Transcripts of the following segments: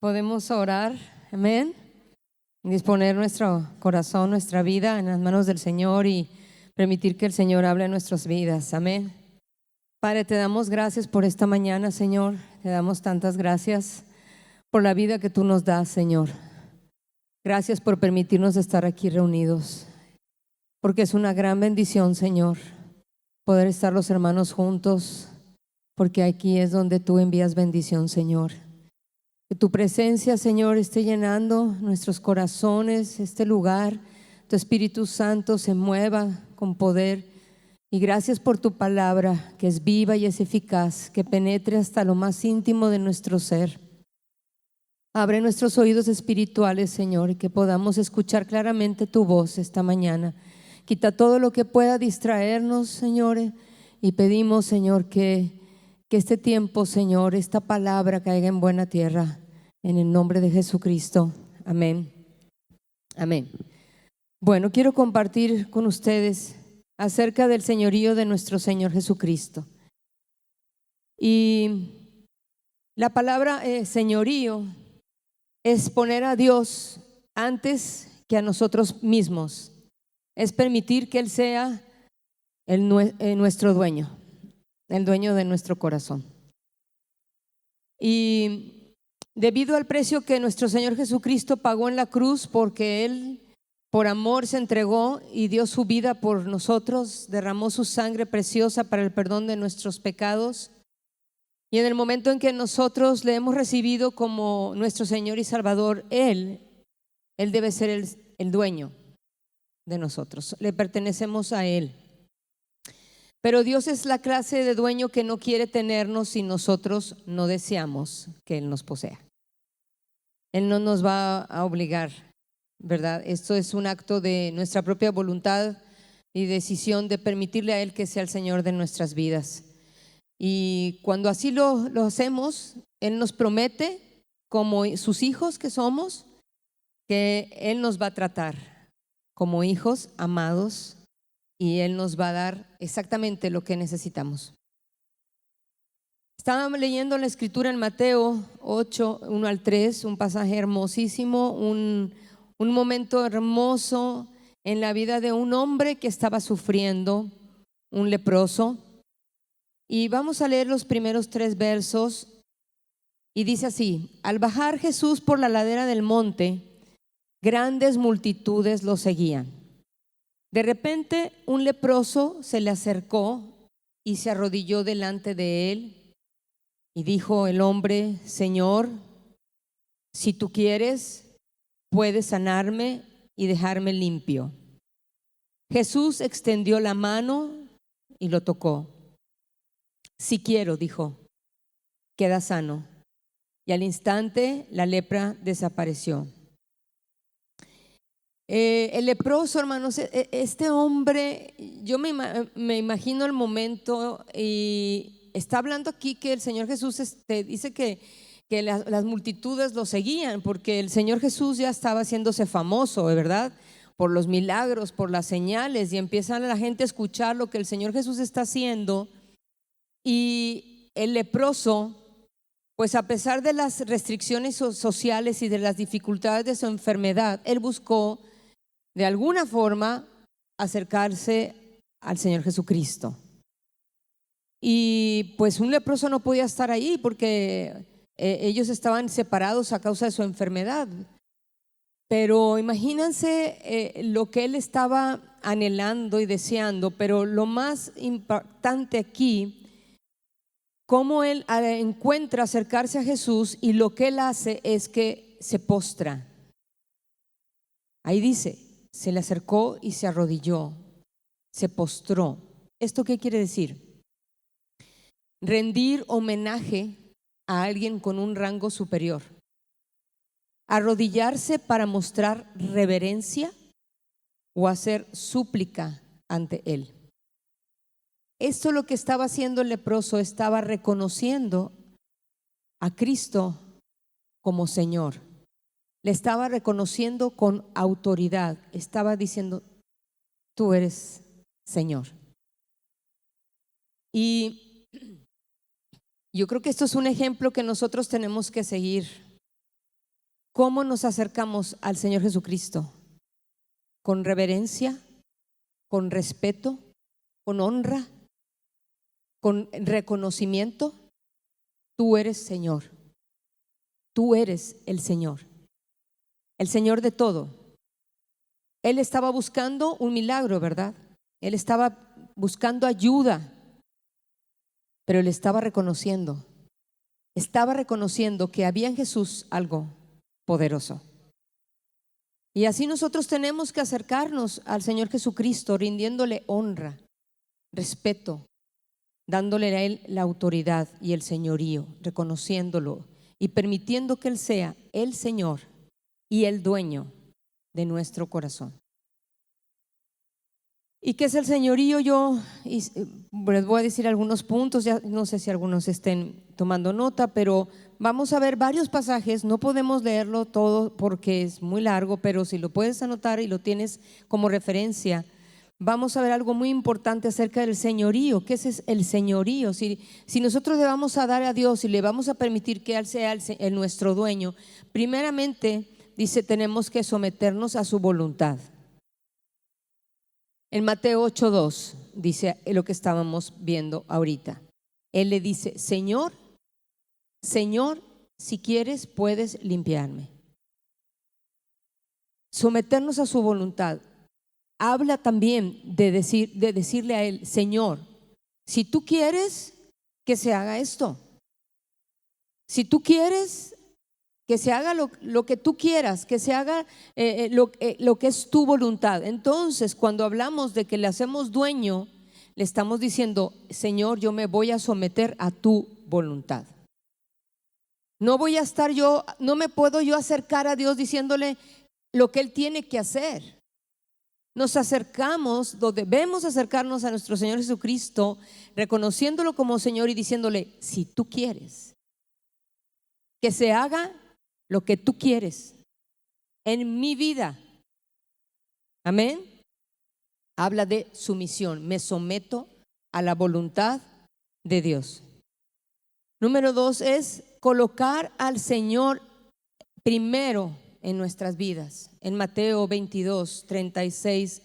Podemos orar, amén, disponer nuestro corazón, nuestra vida en las manos del Señor y permitir que el Señor hable en nuestras vidas, amén. Padre, te damos gracias por esta mañana, Señor, te damos tantas gracias por la vida que tú nos das, Señor. Gracias por permitirnos estar aquí reunidos, porque es una gran bendición, Señor, poder estar los hermanos juntos, porque aquí es donde tú envías bendición, Señor. Que tu presencia, Señor, esté llenando nuestros corazones, este lugar. Tu Espíritu Santo se mueva con poder. Y gracias por tu palabra, que es viva y es eficaz, que penetre hasta lo más íntimo de nuestro ser. Abre nuestros oídos espirituales, Señor, y que podamos escuchar claramente tu voz esta mañana. Quita todo lo que pueda distraernos, Señor, y pedimos, Señor, que este tiempo, Señor, esta palabra caiga en buena tierra, en el nombre de Jesucristo. Amén. Amén. Bueno, quiero compartir con ustedes acerca del señorío de nuestro Señor Jesucristo. Y la palabra señorío es poner a Dios antes que a nosotros mismos. Es permitir que Él sea nuestro dueño, el dueño de nuestro corazón. Y debido al precio que nuestro Señor Jesucristo pagó en la cruz, porque Él por amor se entregó y dio su vida por nosotros, derramó su sangre preciosa para el perdón de nuestros pecados. Y en el momento en que nosotros le hemos recibido como nuestro Señor y Salvador, Él debe ser el dueño de nosotros, le pertenecemos a Él. Pero Dios es la clase de dueño que no quiere tenernos si nosotros no deseamos que Él nos posea. Él no nos va a obligar, ¿verdad? Esto es un acto de nuestra propia voluntad y decisión de permitirle a Él que sea el Señor de nuestras vidas. Y cuando así lo hacemos, Él nos promete, como sus hijos que somos, que Él nos va a tratar como hijos amados y Él nos va a dar exactamente lo que necesitamos. Estábamos leyendo la escritura en Mateo 8, 1 al 3, un pasaje hermosísimo, un momento hermoso en la vida de un hombre que estaba sufriendo, un leproso. Y vamos a leer los primeros 3 versos y dice así: al bajar Jesús por la ladera del monte, grandes multitudes lo seguían. De repente un leproso se le acercó y se arrodilló delante de él y dijo el hombre: Señor, si tú quieres, puedes sanarme y dejarme limpio. Jesús extendió la mano y lo tocó. Si quiero, dijo, queda sano. Y al instante la lepra desapareció. El leproso, hermanos, este hombre, yo me imagino el momento, y está hablando aquí que el Señor Jesús dice que las multitudes lo seguían, porque el Señor Jesús ya estaba haciéndose famoso, ¿verdad? Por los milagros, por las señales, y empieza la gente a escuchar lo que el Señor Jesús está haciendo. Y el leproso, pues a pesar de las restricciones sociales y de las dificultades de su enfermedad, él buscó de alguna forma acercarse al Señor Jesucristo. Y pues un leproso no podía estar ahí porque ellos estaban separados a causa de su enfermedad. Pero imagínense lo que él estaba anhelando y deseando. Pero lo más impactante aquí, cómo él encuentra acercarse a Jesús, y lo que él hace es que se postra. Ahí dice, se le acercó y se arrodilló, se postró. ¿Esto qué quiere decir? Rendir homenaje a alguien con un rango superior. Arrodillarse para mostrar reverencia o hacer súplica ante él. Esto es lo que estaba haciendo el leproso, estaba reconociendo a Cristo como Señor. Le estaba reconociendo con autoridad, estaba diciendo: tú eres Señor. Y yo creo que esto es un ejemplo que nosotros tenemos que seguir. ¿cómo nos acercamos al Señor Jesucristo? ¿Con reverencia? ¿Con respeto? ¿Con honra? ¿Con reconocimiento? Tú eres Señor. Tú eres el Señor de todo. Él estaba buscando un milagro, ¿verdad? Él estaba buscando ayuda, pero él estaba reconociendo que había en Jesús algo poderoso. Y así nosotros tenemos que acercarnos al Señor Jesucristo, rindiéndole honra, respeto, dándole a Él la autoridad y el señorío, reconociéndolo y permitiendo que Él sea el Señor y el dueño de nuestro corazón. ¿Y qué es el señorío? Yo les voy a decir algunos puntos, ya no sé si algunos estén tomando nota, pero vamos a ver varios pasajes. No podemos leerlo todo porque es muy largo, pero si lo puedes anotar y lo tienes como referencia, vamos a ver algo muy importante acerca del señorío. ¿Qué es el señorío? Si nosotros le vamos a dar a Dios y le vamos a permitir que Él sea nuestro dueño, primeramente dice, tenemos que someternos a su voluntad. En Mateo 8:2 dice lo que estábamos viendo ahorita. Él le dice, Señor, si quieres puedes limpiarme. Someternos a su voluntad. Habla también de decirle a Él, Señor, si tú quieres que se haga esto, si tú quieres que se haga lo que tú quieras, que se haga lo que es tu voluntad. Entonces, cuando hablamos de que le hacemos dueño, le estamos diciendo, Señor, yo me voy a someter a tu voluntad. No me puedo yo acercar a Dios diciéndole lo que Él tiene que hacer. Nos acercamos, debemos acercarnos a nuestro Señor Jesucristo, reconociéndolo como Señor y diciéndole, si tú quieres que se haga lo que tú quieres en mi vida. Amén. Habla de sumisión. Me someto a la voluntad de Dios. Número 2 es colocar al Señor primero en nuestras vidas. En Mateo 22, 36,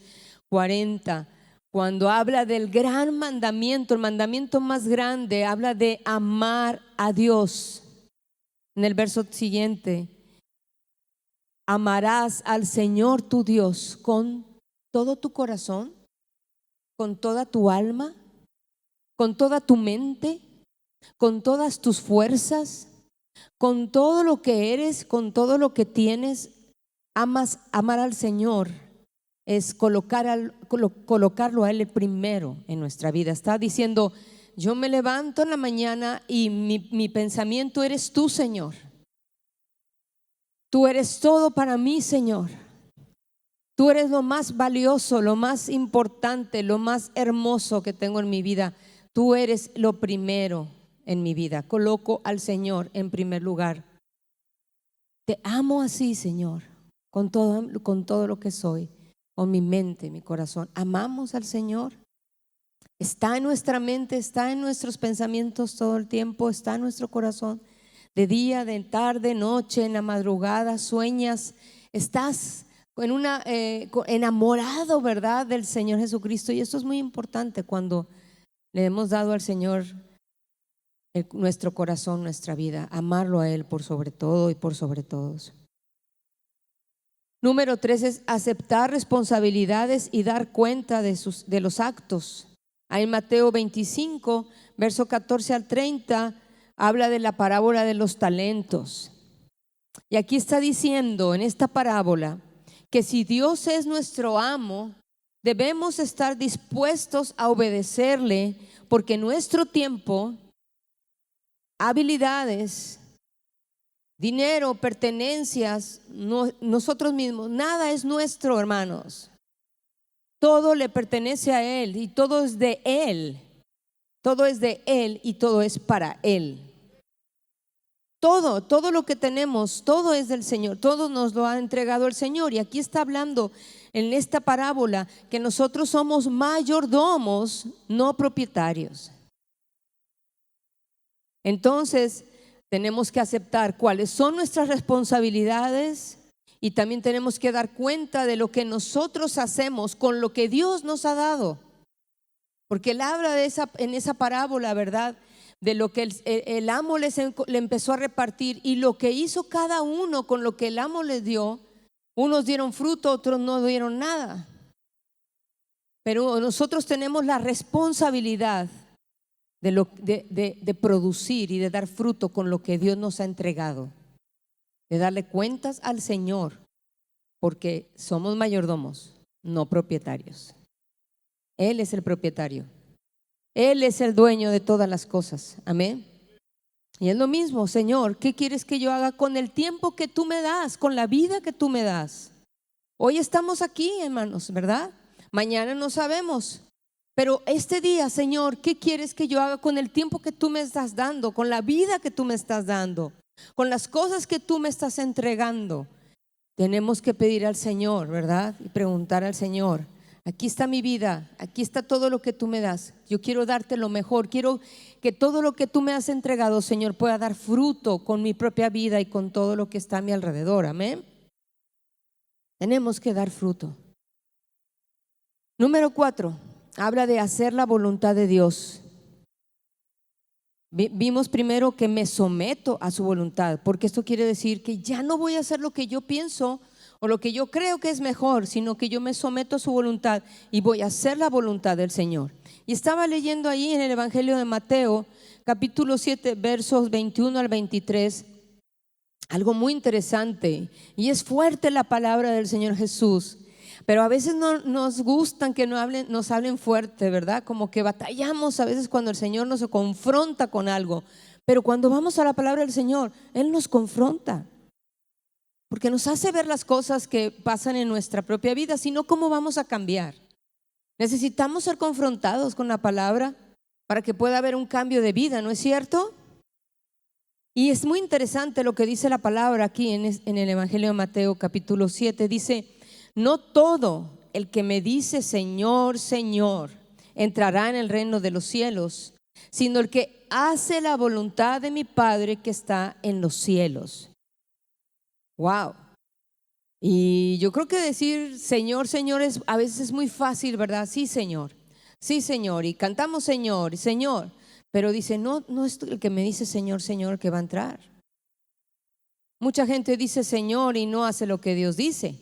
40, cuando habla del gran mandamiento, el mandamiento más grande, habla de amar a Dios. En el verso siguiente, amarás al Señor tu Dios con todo tu corazón, con toda tu alma, con toda tu mente, con todas tus fuerzas, con todo lo que eres, con todo lo que tienes. Amar al Señor es colocarlo a Él primero en nuestra vida. Está diciendo, yo me levanto en la mañana y mi pensamiento eres tú, Señor. Tú eres todo para mí, Señor. Tú eres lo más valioso, lo más importante, lo más hermoso que tengo en mi vida. Tú eres lo primero en mi vida. Coloco al Señor en primer lugar. Te amo así, Señor, con todo lo que soy, con mi mente, mi corazón. Amamos al Señor. Está en nuestra mente, está en nuestros pensamientos todo el tiempo, está en nuestro corazón. De día, de tarde, noche, en la madrugada, sueñas, estás enamorado, ¿verdad?, del Señor Jesucristo. Y esto es muy importante cuando le hemos dado al Señor nuestro corazón, nuestra vida, amarlo a Él por sobre todo y por sobre todos. Número 3 es aceptar responsabilidades y dar cuenta de los actos. Ahí en Mateo 25, verso 14 al 30, habla de la parábola de los talentos. Y aquí está diciendo en esta parábola que si Dios es nuestro amo, debemos estar dispuestos a obedecerle, porque nuestro tiempo, habilidades, dinero, pertenencias, nosotros mismos, nada es nuestro, hermanos. Todo le pertenece a Él y todo es de Él. Todo es de Él y todo es para Él. Todo lo que tenemos, todo es del Señor, todo nos lo ha entregado el Señor. Y aquí está hablando en esta parábola que nosotros somos mayordomos, no propietarios. Entonces, tenemos que aceptar cuáles son nuestras responsabilidades y también tenemos que dar cuenta de lo que nosotros hacemos con lo que Dios nos ha dado. Porque Él habla en esa parábola, ¿verdad?, de lo que el amo le empezó a repartir y lo que hizo cada uno con lo que el amo les dio. Unos dieron fruto, otros no dieron nada. Pero nosotros tenemos la responsabilidad de producir y de dar fruto con lo que Dios nos ha entregado, de darle cuentas al Señor, porque somos mayordomos, no propietarios. Él es el propietario, Él es el dueño de todas las cosas. Amén. Y es lo mismo, Señor, ¿qué quieres que yo haga con el tiempo que tú me das, con la vida que tú me das? Hoy estamos aquí, hermanos, ¿verdad? Mañana no sabemos. Pero este día, Señor, ¿qué quieres que yo haga con el tiempo que tú me estás dando, con la vida que tú me estás dando, con las cosas que tú me estás entregando? Tenemos que pedir al Señor, ¿verdad? Y preguntar al Señor, aquí está mi vida, aquí está todo lo que tú me das. Yo quiero darte lo mejor, quiero que todo lo que tú me has entregado, Señor, pueda dar fruto con mi propia vida y con todo lo que está a mi alrededor. Amén. Tenemos que dar fruto. Número 4. Habla de hacer la voluntad de Dios. Vimos primero que me someto a su voluntad, porque esto quiere decir que ya no voy a hacer lo que yo pienso o lo que yo creo que es mejor, sino que yo me someto a su voluntad y voy a hacer la voluntad del Señor. Y estaba leyendo ahí en el Evangelio de Mateo, capítulo 7, versos 21 al 23, algo muy interesante, y es fuerte la palabra del Señor Jesús. Pero a veces no nos gustan que nos hablen fuerte, ¿verdad? Como que batallamos a veces cuando el Señor nos confronta con algo. Pero cuando vamos a la palabra del Señor, Él nos confronta, porque nos hace ver las cosas que pasan en nuestra propia vida, sino cómo vamos a cambiar. Necesitamos ser confrontados con la palabra para que pueda haber un cambio de vida, ¿no es cierto? Y es muy interesante lo que dice la palabra aquí en el Evangelio de Mateo, capítulo 7. Dice: no todo el que me dice Señor, Señor, entrará en el reino de los cielos, sino el que hace la voluntad de mi Padre que está en los cielos. Wow. Y yo creo que decir Señor, Señor a veces es muy fácil, ¿verdad? Sí, Señor. Sí, Señor. Y cantamos Señor, Señor. Pero dice, no es el que me dice Señor, Señor que va a entrar. Mucha gente dice Señor y no hace lo que Dios dice.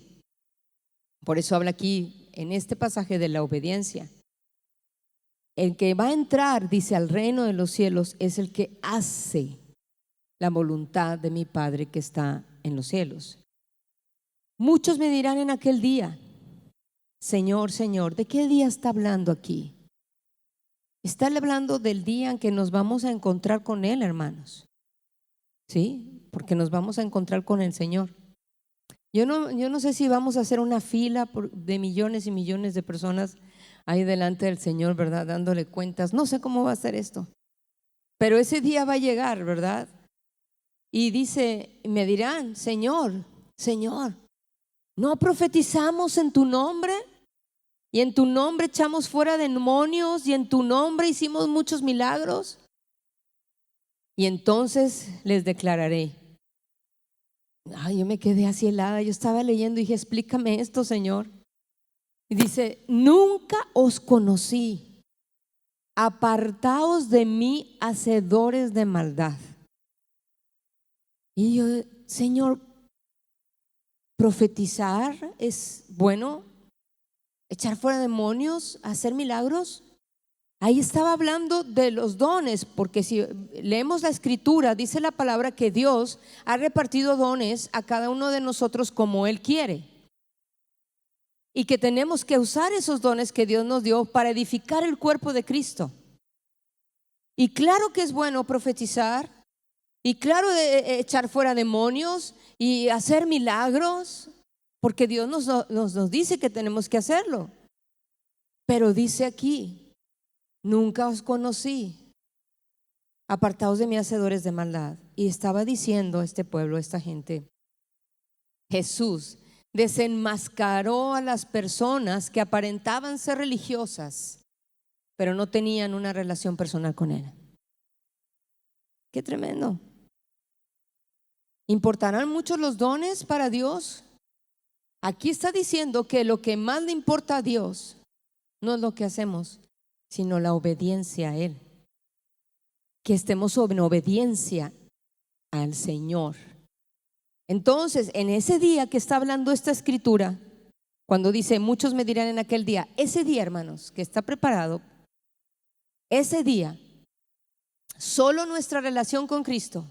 Por eso habla aquí en este pasaje de la obediencia. El que va a entrar, dice, al reino de los cielos es el que hace la voluntad de mi Padre que está en los cielos. Muchos me dirán en aquel día, Señor, Señor, ¿de qué día está hablando aquí? Está hablando del día en que nos vamos a encontrar con Él, hermanos. ¿Sí? Porque nos vamos a encontrar con el Señor. Yo no sé si vamos a hacer una fila de millones y millones de personas ahí delante del Señor, ¿verdad? Dándole cuentas. No sé cómo va a ser esto, pero ese día va a llegar, ¿verdad? Y dice, me dirán, Señor, Señor, ¿no profetizamos en tu nombre? Y en tu nombre echamos fuera demonios y en tu nombre hicimos muchos milagros. Y entonces les declararé. Ay, yo me quedé así helada. Yo estaba leyendo y dije, explícame esto, Señor. Y dice, nunca os conocí. Apartaos de mí, hacedores de maldad. Y yo, Señor, profetizar es bueno, echar fuera demonios, hacer milagros. Ahí estaba hablando de los dones, porque si leemos la escritura, dice la palabra que Dios ha repartido dones a cada uno de nosotros como Él quiere. Y que tenemos que usar esos dones que Dios nos dio para edificar el cuerpo de Cristo. Y claro que es bueno profetizar, y claro de echar fuera demonios y hacer milagros, porque Dios nos dice que tenemos que hacerlo. Pero dice aquí, nunca os conocí, apartaos de mí, hacedores de maldad. Y estaba diciendo a este pueblo, a esta gente, Jesús desenmascaró a las personas que aparentaban ser religiosas, pero no tenían una relación personal con Él. Qué tremendo. ¿Importarán mucho los dones para Dios? Aquí está diciendo que lo que más le importa a Dios no es lo que hacemos, sino la obediencia a Él. Que estemos en obediencia al Señor. Entonces, en ese día que está hablando esta escritura, cuando dice, muchos me dirán en aquel día, ese día, hermanos, que está preparado, ese día, solo nuestra relación con Cristo,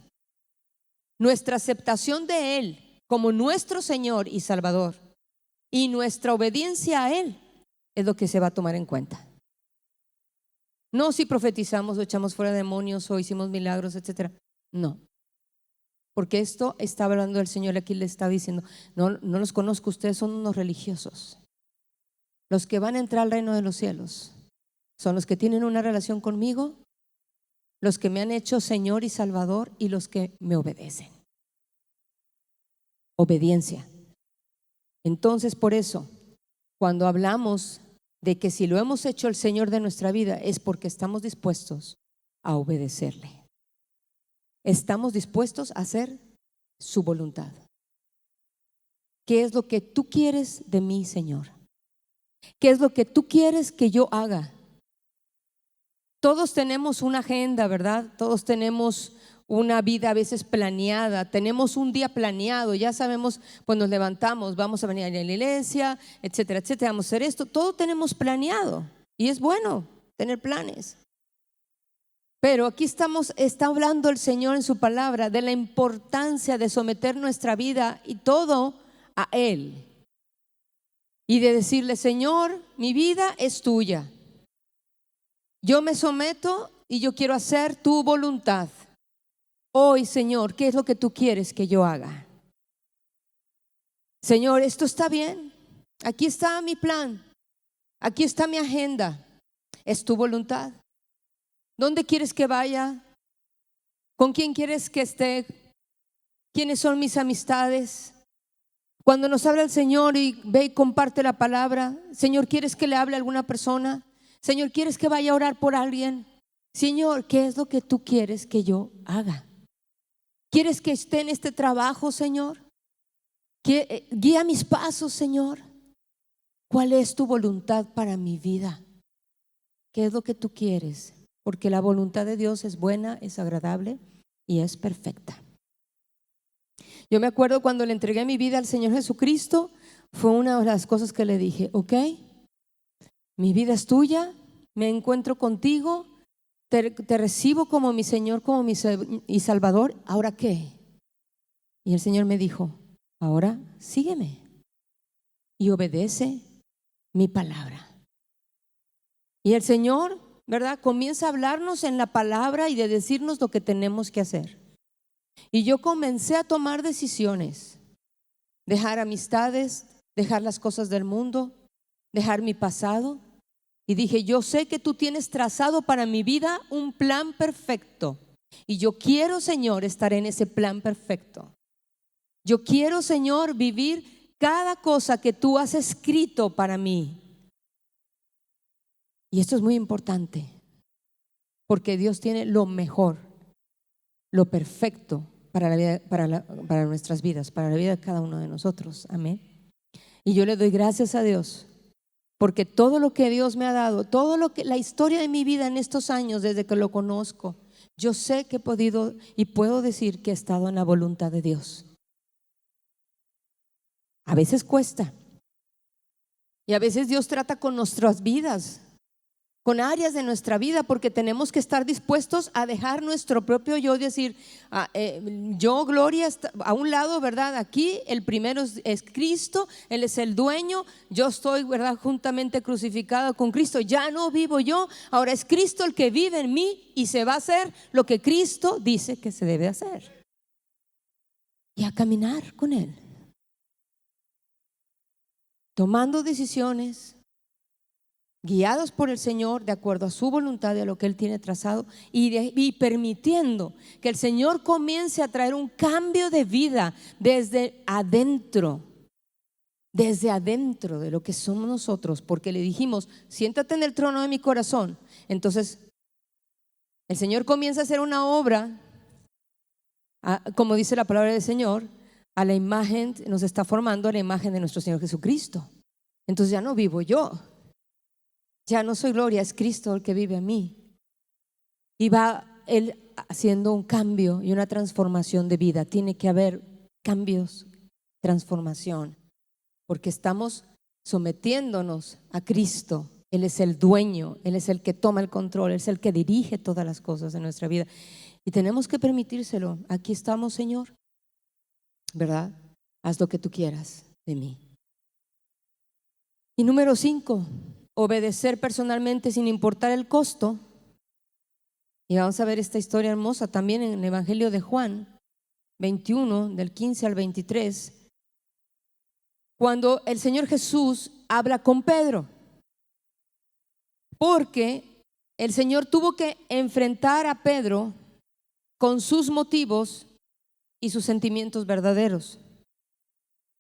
nuestra aceptación de Él como nuestro Señor y Salvador y nuestra obediencia a Él es lo que se va a tomar en cuenta. No si profetizamos o echamos fuera demonios o hicimos milagros, etcétera. No. Porque esto está hablando el Señor, aquí le está diciendo, no los conozco, ustedes son unos religiosos. Los que van a entrar al reino de los cielos son los que tienen una relación conmigo, los que me han hecho Señor y Salvador y los que me obedecen. Obediencia. Entonces, por eso, cuando hablamos de que si lo hemos hecho el Señor de nuestra vida, es porque estamos dispuestos a obedecerle. Estamos dispuestos a hacer su voluntad. ¿Qué es lo que tú quieres de mí, Señor? ¿Qué es lo que tú quieres que yo haga? Todos tenemos una agenda, ¿verdad? Todos tenemos una vida a veces planeada, tenemos un día planeado, ya sabemos, pues nos levantamos, vamos a venir a la iglesia, etcétera, etcétera, vamos a hacer esto, todo tenemos planeado y es bueno tener planes. Pero aquí está hablando el Señor en su palabra de la importancia de someter nuestra vida y todo a Él y de decirle, Señor, mi vida es tuya. Yo me someto y yo quiero hacer tu voluntad. Hoy, Señor, ¿qué es lo que tú quieres que yo haga? Señor, esto está bien. Aquí está mi plan. Aquí está mi agenda. Es tu voluntad. ¿Dónde quieres que vaya? ¿Con quién quieres que esté? ¿Quiénes son mis amistades? Cuando nos habla el Señor y ve y comparte la palabra, Señor, ¿quieres que le hable a alguna persona? Señor, ¿quieres que vaya a orar por alguien? Señor, ¿qué es lo que tú quieres que yo haga? ¿Quieres que esté en este trabajo, Señor? Guía mis pasos, Señor. ¿Cuál es tu voluntad para mi vida? ¿Qué es lo que tú quieres? Porque la voluntad de Dios es buena, es agradable y es perfecta. Yo me acuerdo cuando le entregué mi vida al Señor Jesucristo, fue una de las cosas que le dije, ok, mi vida es tuya, me encuentro contigo, te recibo como mi Señor, como mi y Salvador, ¿ahora qué? Y el Señor me dijo, ahora sígueme y obedece mi palabra. Y el Señor, ¿verdad?, comienza a hablarnos en la palabra y de decirnos lo que tenemos que hacer. Y yo comencé a tomar decisiones, dejar amistades, dejar las cosas del mundo, dejar mi pasado. Y dije, yo sé que tú tienes trazado para mi vida un plan perfecto. Y yo quiero, Señor, estar en ese plan perfecto. Yo quiero, Señor, vivir cada cosa que tú has escrito para mí. Y esto es muy importante, porque Dios tiene lo mejor, lo perfecto para la vida, para nuestras vidas, para la vida de cada uno de nosotros. Amén. Y yo le doy gracias a Dios, porque todo lo que Dios me ha dado, la historia de mi vida en estos años desde que lo conozco, yo sé que he podido y puedo decir que he estado en la voluntad de Dios. A veces cuesta, y a veces Dios trata con nuestras vidas, con áreas de nuestra vida, porque tenemos que estar dispuestos a dejar nuestro propio yo y decir, yo, Gloria, a un lado, ¿verdad? Aquí el primero es Cristo, Él es el dueño, yo estoy, ¿verdad?, juntamente crucificado con Cristo, ya no vivo yo, ahora es Cristo el que vive en mí y se va a hacer lo que Cristo dice que se debe hacer. Y a caminar con Él, tomando decisiones, guiados por el Señor de acuerdo a su voluntad y a lo que Él tiene trazado, y permitiendo que el Señor comience a traer un cambio de vida desde adentro de lo que somos nosotros, porque le dijimos, siéntate en el trono de mi corazón. Entonces el Señor comienza a hacer una obra como dice la palabra del Señor, a la imagen, nos está formando a la imagen de nuestro Señor Jesucristo. Entonces ya no vivo yo, ya no soy Gloria, es Cristo el que vive en mí. Y va Él haciendo un cambio y una transformación de vida. Tiene que haber cambios, transformación, porque estamos sometiéndonos a Cristo. Él es el dueño, Él es el que toma el control, Él es el que dirige todas las cosas de nuestra vida. Y tenemos que permitírselo. Aquí estamos, Señor, ¿verdad? Haz lo que tú quieras de mí. Y número 5, obedecer personalmente sin importar el costo. Y vamos a ver esta historia hermosa también en el Evangelio de Juan 21, del 15 al 23, cuando el Señor Jesús habla con Pedro, porque el Señor tuvo que enfrentar a Pedro con sus motivos y sus sentimientos verdaderos.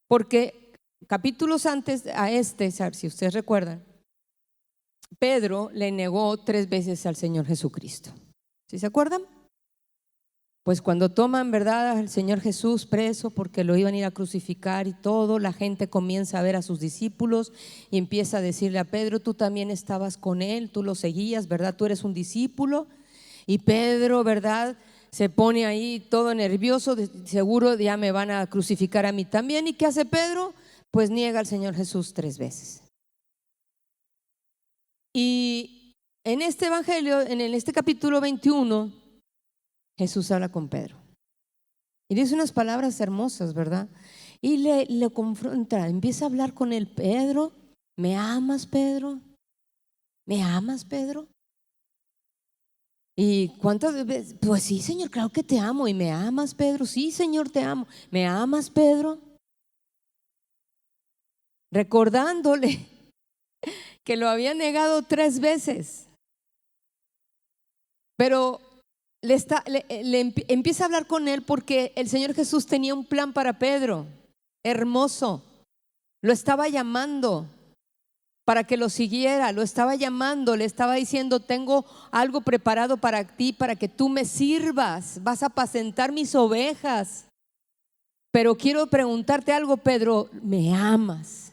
Porque capítulos antes a si ustedes recuerdan, Pedro le negó 3 veces al Señor Jesucristo. ¿Sí se acuerdan? Pues cuando toman, ¿verdad?, al Señor Jesús preso porque lo iban a ir a crucificar y todo, la gente comienza a ver a sus discípulos y empieza a decirle a Pedro: tú también estabas con él, tú lo seguías, ¿verdad? Tú eres un discípulo. Y Pedro, ¿verdad?, se pone ahí todo nervioso, seguro ya me van a crucificar a mí también. ¿Y qué hace Pedro? Pues niega al Señor Jesús 3 veces. Y en este evangelio, en este capítulo 21, Jesús habla con Pedro y dice unas palabras hermosas, ¿verdad? Y le confronta, empieza a hablar con él. Pedro, ¿me amas, Pedro? ¿Me amas, Pedro? ¿Y cuántas veces? Pues sí, Señor, claro que te amo. ¿Y me amas, Pedro? Sí, Señor, te amo. ¿Me amas, Pedro? Recordándole que lo había negado 3 veces. Pero empieza a hablar con él porque el Señor Jesús tenía un plan para Pedro, hermoso. Lo estaba llamando para que lo siguiera, lo estaba llamando, le estaba diciendo: tengo algo preparado para ti, para que tú me sirvas, vas a apacentar mis ovejas. Pero quiero preguntarte algo, Pedro, ¿me amas?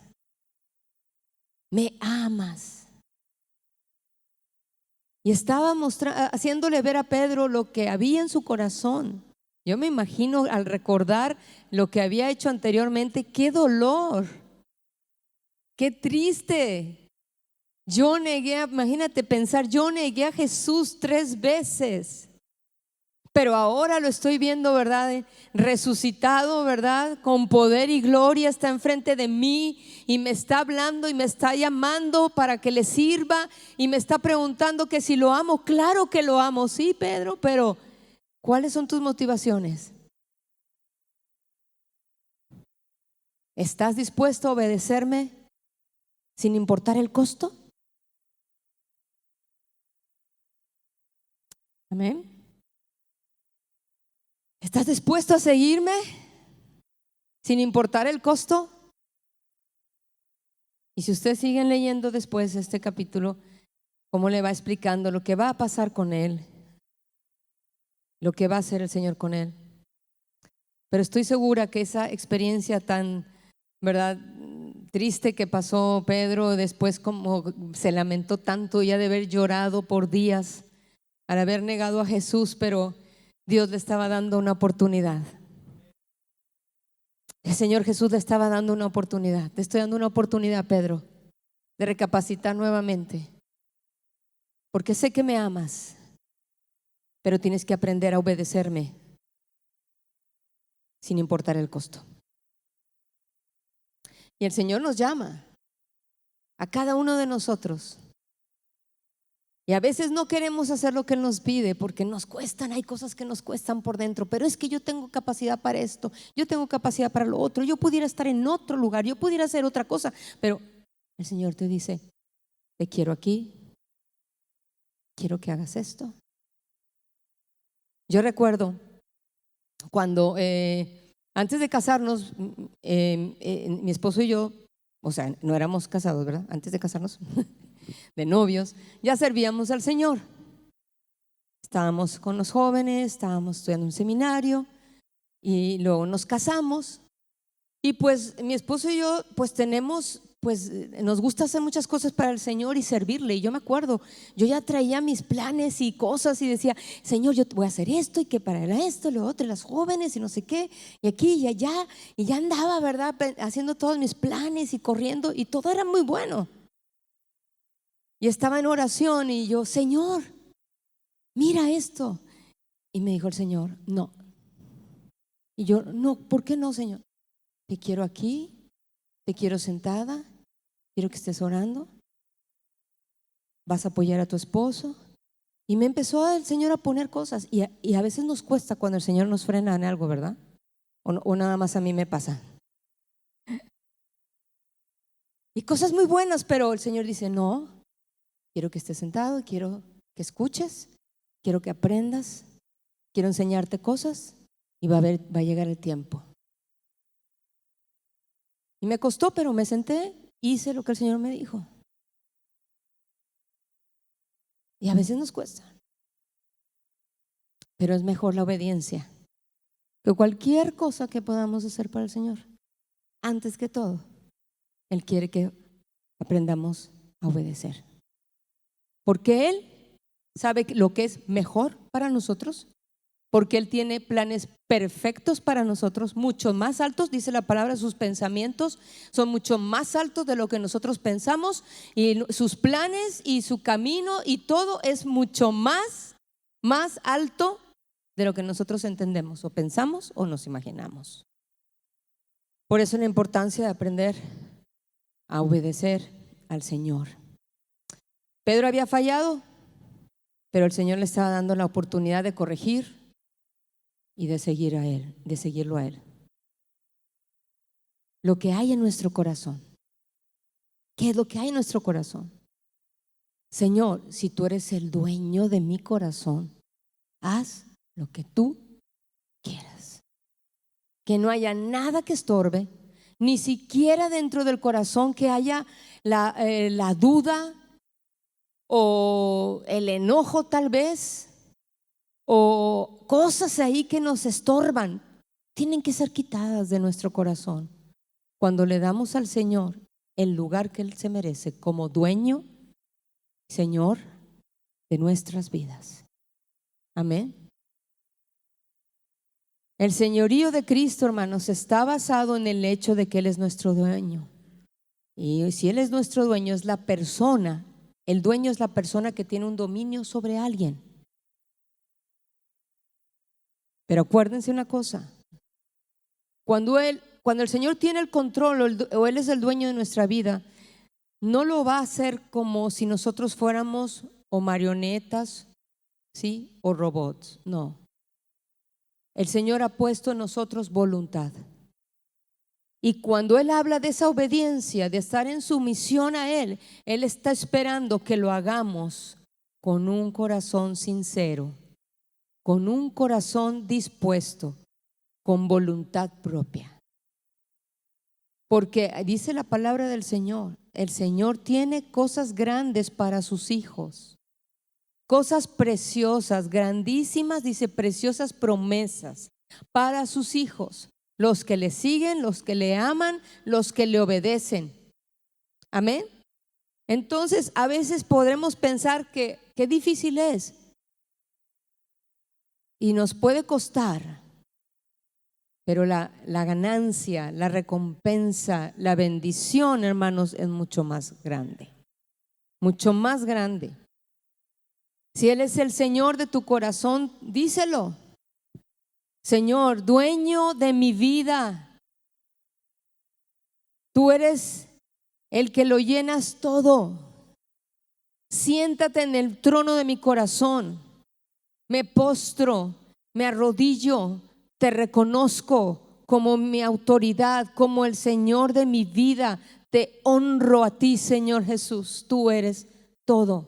¿Me amas? Y estaba haciéndole ver a Pedro lo que había en su corazón. Yo me imagino, al recordar lo que había hecho anteriormente, qué dolor, qué triste. Imagínate pensar, yo negué a Jesús 3 veces, pero ahora lo estoy viendo, ¿verdad?, resucitado, ¿verdad?, con poder y gloria, está enfrente de mí y me está hablando y me está llamando para que le sirva y me está preguntando que si lo amo. Claro que lo amo, sí, Pedro, pero ¿cuáles son tus motivaciones? ¿Estás dispuesto a obedecerme sin importar el costo? Amén. ¿Estás dispuesto a seguirme sin importar el costo? Y si ustedes siguen leyendo después este capítulo, cómo le va explicando lo que va a pasar con él, lo que va a hacer el Señor con él. Pero estoy segura que esa experiencia tan, ¿verdad?, triste que pasó Pedro, después como se lamentó tanto, ya de haber llorado por días al haber negado a Jesús, pero Dios le estaba dando una oportunidad. El Señor Jesús le estaba dando una oportunidad. Te estoy dando una oportunidad, Pedro, de recapacitar nuevamente, porque sé que me amas, pero tienes que aprender a obedecerme sin importar el costo. Y el Señor nos llama a cada uno de nosotros. Y a veces no queremos hacer lo que Él nos pide porque nos cuestan, hay cosas que nos cuestan por dentro. Pero es que yo tengo capacidad para esto, yo tengo capacidad para lo otro, yo pudiera estar en otro lugar, yo pudiera hacer otra cosa. Pero el Señor te dice: te quiero aquí, quiero que hagas esto. Yo recuerdo cuando antes de casarnos, mi esposo y yo, o sea, no éramos casados, ¿verdad? Antes de casarnos, de novios, ya servíamos al Señor. Estábamos con los jóvenes, estábamos estudiando un seminario y luego nos casamos y pues mi esposo y yo pues tenemos, pues nos gusta hacer muchas cosas para el Señor y servirle. Y yo me acuerdo, yo ya traía mis planes y cosas y decía, Señor, yo voy a hacer esto y que para esto, lo otro, y las jóvenes y no sé qué, y aquí y allá, y ya andaba, ¿verdad?, haciendo todos mis planes y corriendo y todo era muy bueno. Y estaba en oración y yo, Señor, mira esto. Y me dijo el Señor, no. Y yo, no, ¿por qué no, Señor? Te quiero aquí, te quiero sentada, quiero que estés orando, vas a apoyar a tu esposo. Y me empezó el Señor a poner cosas y a veces nos cuesta cuando el Señor nos frena en algo, ¿verdad? O nada más a mí me pasa. Y cosas muy buenas, pero el Señor dice, no, quiero que estés sentado, quiero que escuches, quiero que aprendas, quiero enseñarte cosas y va a llegar el tiempo. Y me costó, pero me senté, hice lo que el Señor me dijo. Y a veces nos cuesta, pero es mejor la obediencia que cualquier cosa que podamos hacer para el Señor. Antes que todo, Él quiere que aprendamos a obedecer, porque Él sabe lo que es mejor para nosotros, porque Él tiene planes perfectos para nosotros, mucho más altos, dice la palabra, sus pensamientos son mucho más altos de lo que nosotros pensamos, y sus planes y su camino y todo es mucho más alto de lo que nosotros entendemos o pensamos o nos imaginamos. Por eso la importancia de aprender a obedecer al Señor. Pedro había fallado, pero el Señor le estaba dando la oportunidad de corregir y de seguirlo a Él. Lo que hay en nuestro corazón. ¿Qué es lo que hay en nuestro corazón? Señor, si tú eres el dueño de mi corazón, haz lo que tú quieras. Que no haya nada que estorbe, ni siquiera dentro del corazón que haya la duda o el enojo tal vez, o cosas ahí que nos estorban. Tienen que ser quitadas de nuestro corazón cuando le damos al Señor el lugar que Él se merece como dueño, Señor de nuestras vidas. Amén. El señorío de Cristo, hermanos, está basado en el hecho de que Él es nuestro dueño. Y si Él es nuestro dueño, es la persona, el dueño es la persona que tiene un dominio sobre alguien. Pero acuérdense una cosa, cuando el Señor tiene el control o Él es el dueño de nuestra vida, no lo va a hacer como si nosotros fuéramos o marionetas, ¿sí?, o robots. No. El Señor ha puesto en nosotros voluntad. Y cuando Él habla de esa obediencia, de estar en sumisión a Él, Él está esperando que lo hagamos con un corazón sincero, con un corazón dispuesto, con voluntad propia. Porque dice la palabra del Señor, el Señor tiene cosas grandes para sus hijos, cosas preciosas, grandísimas, dice, preciosas promesas para sus hijos, los que le siguen, los que le aman, los que le obedecen. Amén. Entonces a veces podremos pensar que qué difícil es y nos puede costar, pero la ganancia, la recompensa, la bendición, hermanos, es mucho más grande, mucho más grande. Si Él es el Señor de tu corazón, díselo: Señor, dueño de mi vida, tú eres el que lo llenas todo. Siéntate en el trono de mi corazón. Me postro, me arrodillo, te reconozco como mi autoridad, como el Señor de mi vida. Te honro a ti, Señor Jesús. Tú eres todo.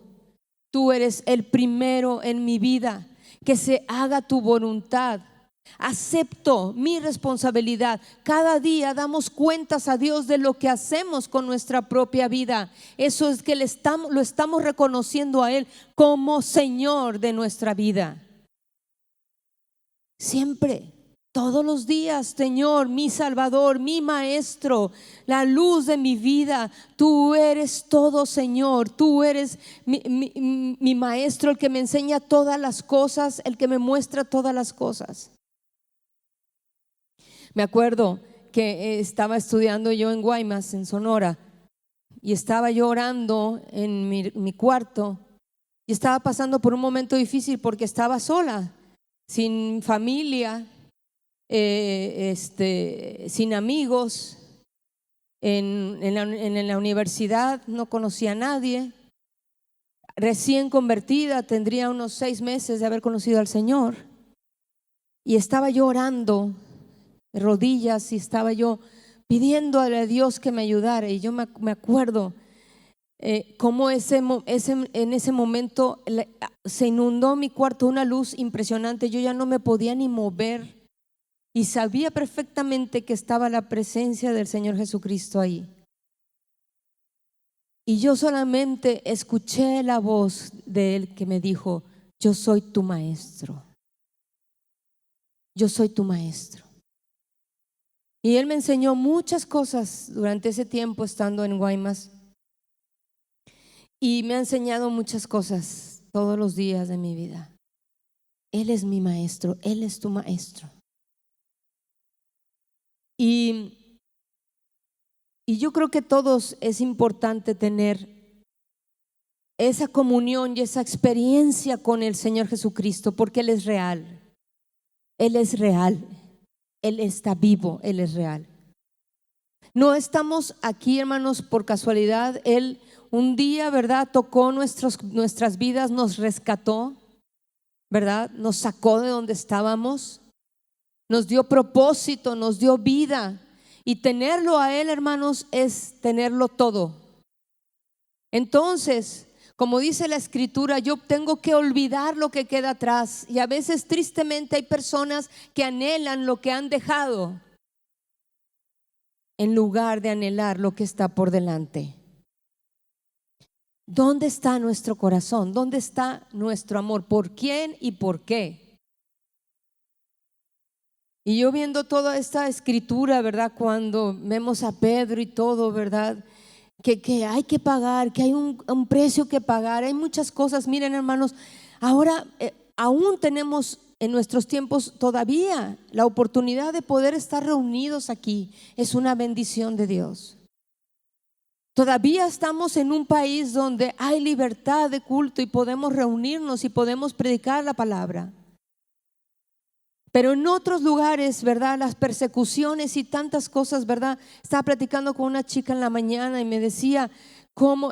Tú eres el primero en mi vida. Que se haga tu voluntad. Acepto mi responsabilidad. Cada día damos cuentas a Dios de lo que hacemos con nuestra propia vida. Eso es que lo estamos reconociendo a Él como Señor de nuestra vida. Siempre. Todos los días, Señor, mi Salvador, mi Maestro, la luz de mi vida. Tú eres todo, Señor. Tú eres mi Maestro, el que me enseña todas las cosas, el que me muestra todas las cosas. Me acuerdo que estaba estudiando yo en Guaymas, en Sonora, y estaba yo orando en mi cuarto, y estaba pasando por un momento difícil porque estaba sola, sin familia, sin amigos. En la universidad no conocía a nadie, recién convertida, tendría unos 6 meses de haber conocido al Señor, y estaba yo orando de rodillas y estaba yo pidiéndole a Dios que me ayudara. Y yo me acuerdo cómo en ese momento se inundó mi cuarto una luz impresionante. Yo ya no me podía ni mover y sabía perfectamente que estaba la presencia del Señor Jesucristo ahí. Y yo solamente escuché la voz de Él que me dijo: yo soy tu maestro, yo soy tu maestro. Y Él me enseñó muchas cosas durante ese tiempo estando en Guaymas, y me ha enseñado muchas cosas todos los días de mi vida. Él es mi maestro, Él es tu maestro. Y yo creo que todos es importante tener esa comunión y esa experiencia con el Señor Jesucristo, porque Él es real. Él es real. Él está vivo, Él es real. No estamos aquí, hermanos, por casualidad. Él un día, ¿verdad?, tocó nuestras vidas, nos rescató, ¿verdad? Nos sacó de donde estábamos, nos dio propósito, nos dio vida. Y tenerlo a Él, hermanos, es tenerlo todo. Entonces, como dice la Escritura, yo tengo que olvidar lo que queda atrás. Y a veces, tristemente, hay personas que anhelan lo que han dejado en lugar de anhelar lo que está por delante. ¿Dónde está nuestro corazón? ¿Dónde está nuestro amor? ¿Por quién y por qué? Y yo viendo toda esta escritura, ¿verdad? Cuando vemos a Pedro y todo, ¿verdad? Que hay que pagar, que hay un precio que pagar. Hay muchas cosas. Miren, hermanos, ahora aún tenemos en nuestros tiempos todavía la oportunidad de poder estar reunidos aquí. Es una bendición de Dios. Todavía estamos en un país donde hay libertad de culto y podemos reunirnos y podemos predicar la palabra. Pero en otros lugares, ¿verdad?, las persecuciones y tantas cosas, ¿verdad? Estaba platicando con una chica en la mañana y me decía cómo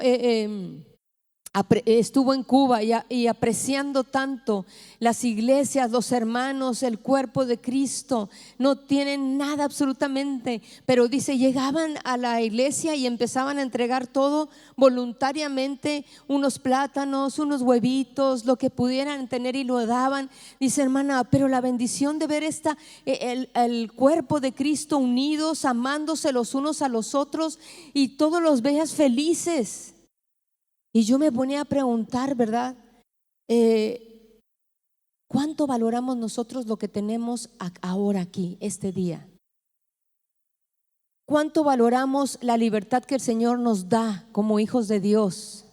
estuvo en Cuba y apreciando tanto las iglesias, los hermanos, el cuerpo de Cristo. No tienen nada absolutamente, pero dice, llegaban a la iglesia y empezaban a entregar todo voluntariamente, unos plátanos, unos huevitos, lo que pudieran tener, y lo daban. Dice, hermana, pero la bendición de ver el cuerpo de Cristo unidos, amándose los unos a los otros, y todos los veas felices. Y yo me ponía a preguntar, ¿verdad? ¿Cuánto valoramos nosotros lo que tenemos ahora aquí, este día? ¿Cuánto valoramos la libertad que el Señor nos da como hijos de Dios?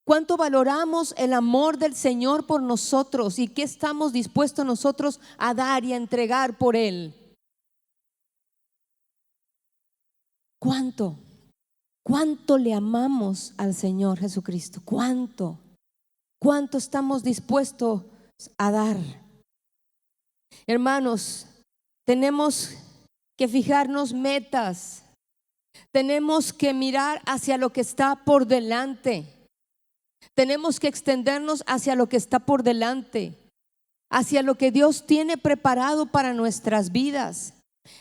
¿Cuánto valoramos el amor del Señor por nosotros y qué estamos dispuestos nosotros a dar y a entregar por Él? ¿Cuánto? ¿Cuánto le amamos al Señor Jesucristo? ¿Cuánto estamos dispuestos a dar? Hermanos, tenemos que fijarnos metas. Tenemos que mirar hacia lo que está por delante. Tenemos que extendernos hacia lo que está por delante, hacia lo que Dios tiene preparado para nuestras vidas,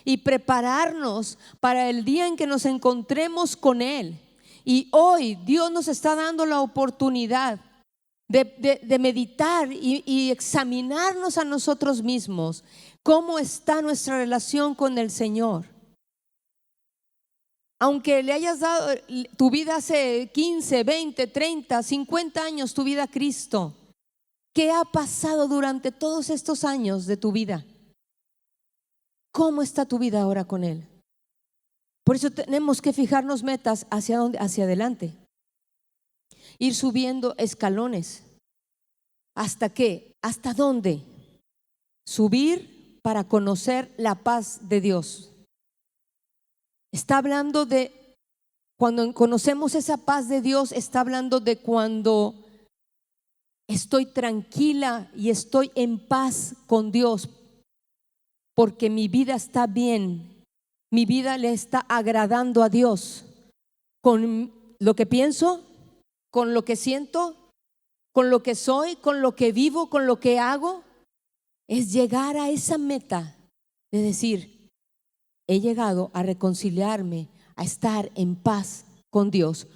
y prepararnos para el día en que nos encontremos con Él. Y hoy Dios nos está dando la oportunidad de meditar y examinarnos a nosotros mismos. ¿Cómo está nuestra relación con el Señor? Aunque le hayas dado tu vida hace 15, 20, 30, 50 años, tu vida a Cristo, ¿qué ha pasado durante todos estos años de tu vida? ¿Cómo está tu vida ahora con Él? Por eso tenemos que fijarnos metas hacia dónde, hacia adelante. Ir subiendo escalones. ¿Hasta qué? ¿Hasta dónde? Subir para conocer la paz de Dios. Está hablando de cuando conocemos esa paz de Dios, está hablando de cuando estoy tranquila y estoy en paz con Dios, porque mi vida está bien, mi vida le está agradando a Dios, con lo que pienso, con lo que siento, con lo que soy, con lo que vivo, con lo que hago. Es llegar a esa meta de decir, he llegado a reconciliarme, a estar en paz con Dios.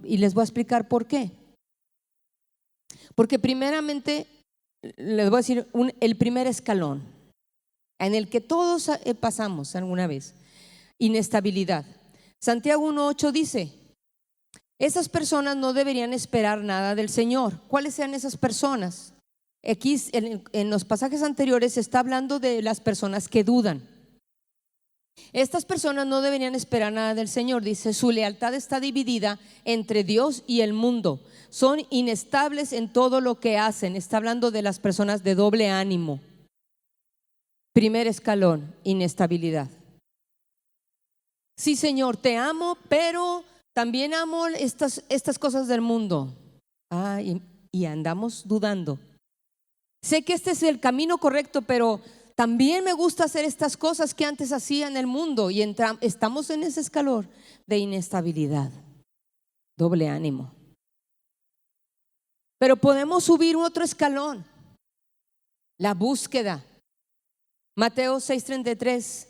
Y les voy a explicar por qué. Porque primeramente les voy a decir el primer escalón en el que todos pasamos alguna vez: inestabilidad. Santiago 1:8 dice: esas personas no deberían esperar nada del Señor. ¿Cuáles sean esas personas? Aquí en los pasajes anteriores se está hablando de las personas que dudan. Estas personas no deberían esperar nada del Señor. Dice: su lealtad está dividida entre Dios y el mundo. Son inestables en todo lo que hacen. Está hablando de las personas de doble ánimo. Primer escalón: inestabilidad. Sí, Señor, te amo, pero también amo estas cosas del mundo. Y andamos dudando. Sé que este es el camino correcto, pero también me gusta hacer estas cosas que antes hacía en el mundo. Y estamos en ese escalón de inestabilidad, doble ánimo. Pero podemos subir otro escalón: la búsqueda. Mateo 6:33: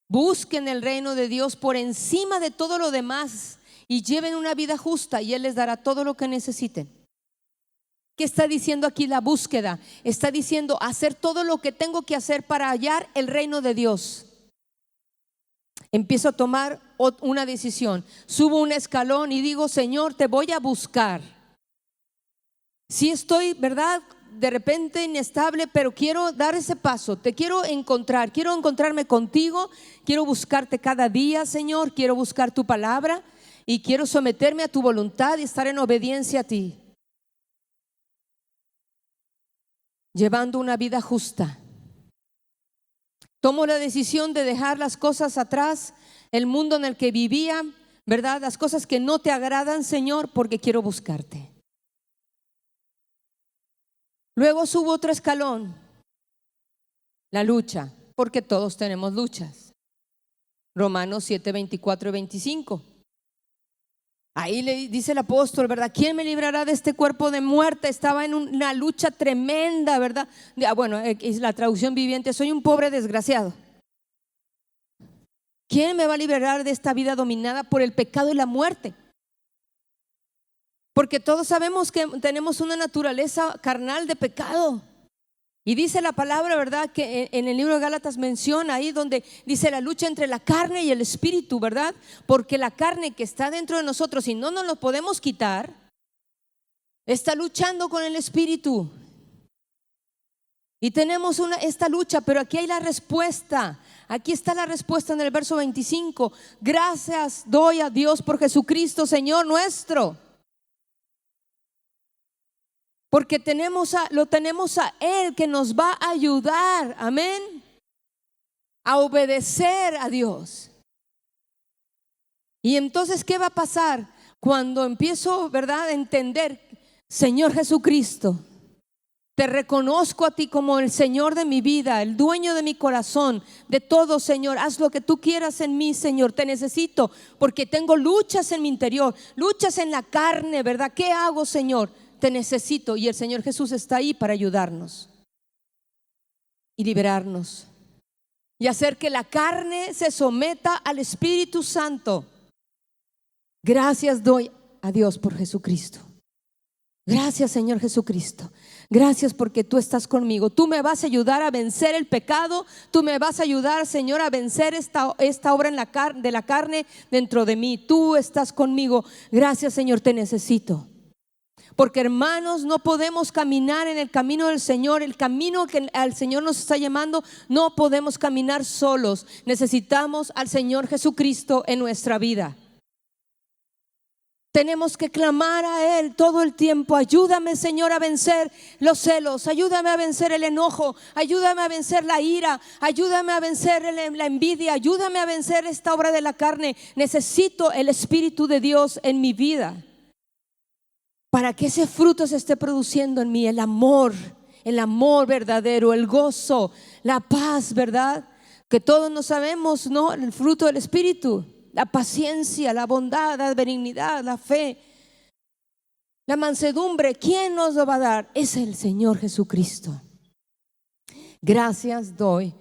busquen el reino de Dios por encima de todo lo demás y lleven una vida justa, y Él les dará todo lo que necesiten. ¿Qué está diciendo aquí la búsqueda? Está diciendo hacer todo lo que tengo que hacer para hallar el reino de Dios. Empiezo a tomar una decisión, subo un escalón y digo: Señor, te voy a buscar. Si estoy, ¿verdad?, de repente inestable, pero quiero dar ese paso, te quiero encontrarme contigo, quiero buscarte cada día, Señor, quiero buscar tu palabra y quiero someterme a tu voluntad y estar en obediencia a ti, llevando una vida justa. Tomo la decisión de dejar las cosas atrás, el mundo en el que vivía, ¿verdad?, las cosas que no te agradan, Señor, porque quiero buscarte. Luego subo otro escalón: la lucha, porque todos tenemos luchas. Romanos 7:24 y 25. Ahí le dice el apóstol, ¿verdad?, ¿quién me librará de este cuerpo de muerte? Estaba en una lucha tremenda, ¿verdad? Bueno, es la traducción viviente: soy un pobre desgraciado. ¿Quién me va a liberar de esta vida dominada por el pecado y la muerte? Porque todos sabemos que tenemos una naturaleza carnal de pecado. Y dice la palabra, ¿verdad?, que en el libro de Gálatas menciona ahí donde dice la lucha entre la carne y el espíritu, ¿verdad? Porque la carne que está dentro de nosotros, y no nos lo podemos quitar, está luchando con el espíritu. Y tenemos esta lucha, pero aquí hay la respuesta. Aquí está la respuesta en el verso 25. Gracias doy a Dios por Jesucristo, Señor nuestro. Porque lo tenemos a Él, que nos va a ayudar, amén, a obedecer a Dios. Y entonces, ¿qué va a pasar? Cuando empiezo, ¿verdad?, a entender: Señor Jesucristo, te reconozco a ti como el Señor de mi vida, el dueño de mi corazón, de todo, Señor. Haz lo que tú quieras en mí, Señor. Te necesito porque tengo luchas en mi interior, luchas en la carne, ¿verdad? ¿Qué hago, Señor? Te necesito. Y el Señor Jesús está ahí para ayudarnos y liberarnos y hacer que la carne se someta al Espíritu Santo. Gracias doy a Dios por Jesucristo. Gracias, Señor Jesucristo. Gracias porque tú estás conmigo. Tú me vas a ayudar a vencer el pecado. Tú me vas a ayudar, Señor, a vencer esta obra de la carne dentro de mí. Tú estás conmigo. Gracias, Señor, te necesito. Porque hermanos, no podemos caminar en el camino del Señor, el camino que al Señor nos está llamando, no podemos caminar solos. Necesitamos al Señor Jesucristo en nuestra vida. Tenemos que clamar a Él todo el tiempo. Ayúdame, Señor, a vencer los celos. Ayúdame a vencer el enojo. Ayúdame a vencer la ira. Ayúdame a vencer la envidia. Ayúdame a vencer esta obra de la carne. Necesito el Espíritu de Dios en mi vida para que ese fruto se esté produciendo en mí. El amor verdadero, el gozo, la paz, ¿verdad? Que todos no sabemos, ¿no? El fruto del Espíritu. La paciencia, la bondad, la benignidad, la fe, la mansedumbre. ¿Quién nos lo va a dar? Es el Señor Jesucristo. Gracias doy,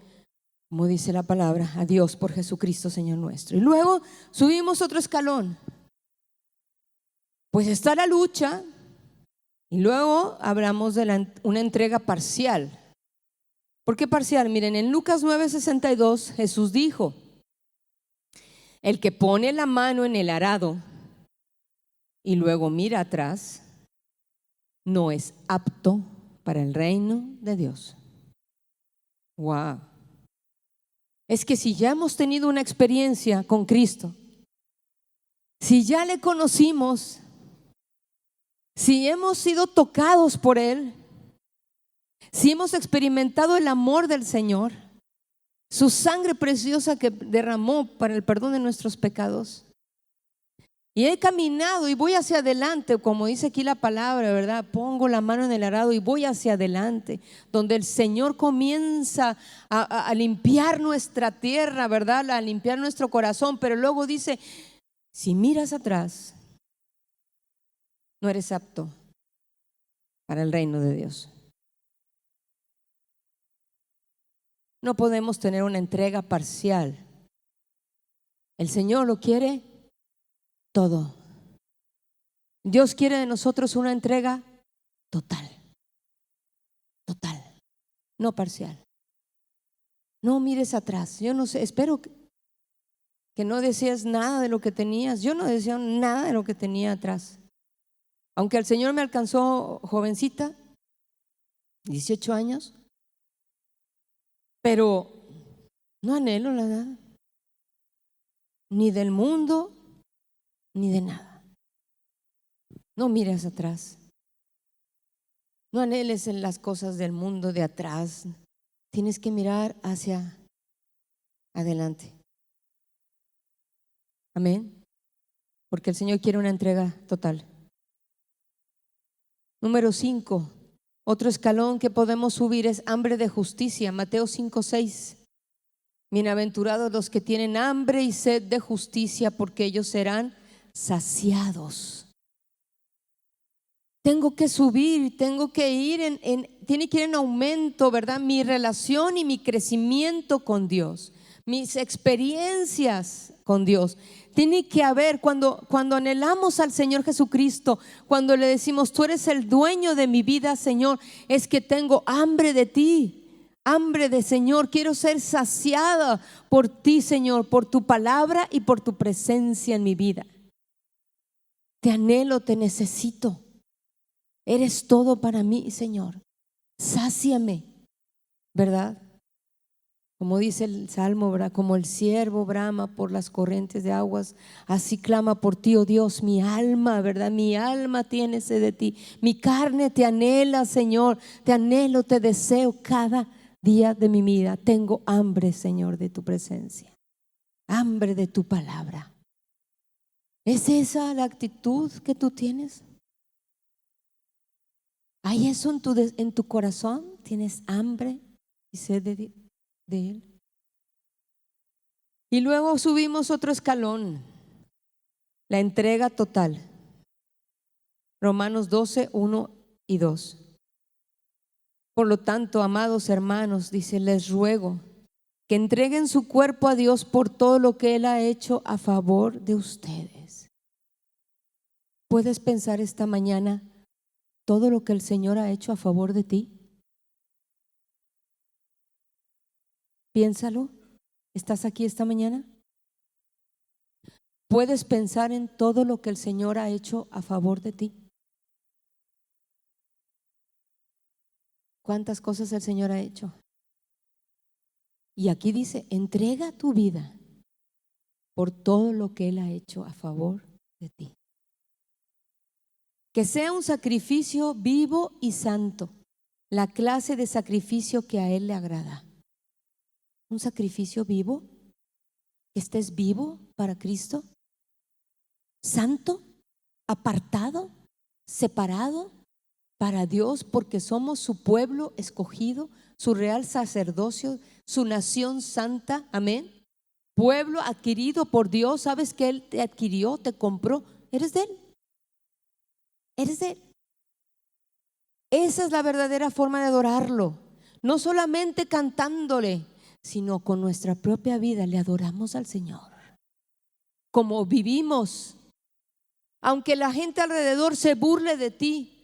como dice la palabra, a Dios por Jesucristo, Señor nuestro. Y luego subimos otro escalón. Pues está la lucha. Y luego hablamos de una entrega parcial. ¿Por qué parcial? Miren, en Lucas 9:62 Jesús dijo: el que pone la mano en el arado y luego mira atrás no es apto para el reino de Dios. Wow. Es que si ya hemos tenido una experiencia con Cristo, si ya le conocimos, si hemos sido tocados por Él, si hemos experimentado el amor del Señor, su sangre preciosa que derramó para el perdón de nuestros pecados, y he caminado y voy hacia adelante, como dice aquí la palabra, ¿verdad? Pongo la mano en el arado y voy hacia adelante, donde el Señor comienza a limpiar nuestra tierra, ¿verdad? A limpiar nuestro corazón, pero luego dice: si miras atrás, no eres apto para el reino de Dios. No podemos tener una entrega parcial. El Señor lo quiere todo. Dios quiere de nosotros una entrega total, total, no parcial. No mires atrás. Yo no sé, espero que no desees nada de lo que tenías. Yo no deseo nada de lo que tenía atrás. Aunque el Señor me alcanzó jovencita, 18 años, pero no anhelo la nada, ni del mundo, ni de nada. No mires atrás. No anheles en las cosas del mundo de atrás. Tienes que mirar hacia adelante. Amén. Porque el Señor quiere una entrega total. Número 5. Otro escalón que podemos subir es hambre de justicia. Mateo 5:6. Bienaventurados los que tienen hambre y sed de justicia, porque ellos serán saciados. Tengo que subir, tengo que ir tiene que ir en aumento, ¿verdad? Mi relación y mi crecimiento con Dios, mis experiencias con Dios. Tiene que haber, cuando anhelamos al Señor Jesucristo, cuando le decimos: tú eres el dueño de mi vida, Señor, es que tengo hambre de ti, hambre de Señor, quiero ser saciada por ti, Señor, por tu palabra y por tu presencia en mi vida. Te anhelo, te necesito. Eres todo para mí, Señor. Sáciame, ¿verdad? Como dice el Salmo, ¿verdad? Como el ciervo brama por las corrientes de aguas, así clama por ti, oh Dios, mi alma, ¿verdad? Mi alma tiene sed de ti. Mi carne te anhela, Señor. Te anhelo, te deseo cada día de mi vida. Tengo hambre, Señor, de tu presencia. Hambre de tu palabra. ¿Es esa la actitud que tú tienes? ¿Hay eso en tu corazón? ¿Tienes hambre y sed de Él? Y luego subimos otro escalón, la entrega total. Romanos 12:1 y 2. Por lo tanto, amados hermanos, dice, les ruego que entreguen su cuerpo a Dios por todo lo que Él ha hecho a favor de ustedes. ¿Puedes pensar esta mañana todo lo que el Señor ha hecho a favor de ti? Piénsalo. ¿Estás aquí esta mañana? ¿Puedes pensar en todo lo que el Señor ha hecho a favor de ti? cuántas cosas el Señor ha hecho. Y aquí dice, entrega tu vida por todo lo que Él ha hecho a favor de ti. Que sea un sacrificio vivo y santo, la clase de sacrificio que a Él le agrada. Un sacrificio vivo, que estés vivo para Cristo, santo, apartado, separado para Dios, porque somos su pueblo escogido, su real sacerdocio, su nación santa, amén. Pueblo adquirido por Dios. Sabes que Él te adquirió, te compró, eres de Él. Eres de Él. Esa es la verdadera forma de adorarlo. No solamente cantándole, sino con nuestra propia vida le adoramos al Señor. Como vivimos, aunque la gente alrededor se burle de ti,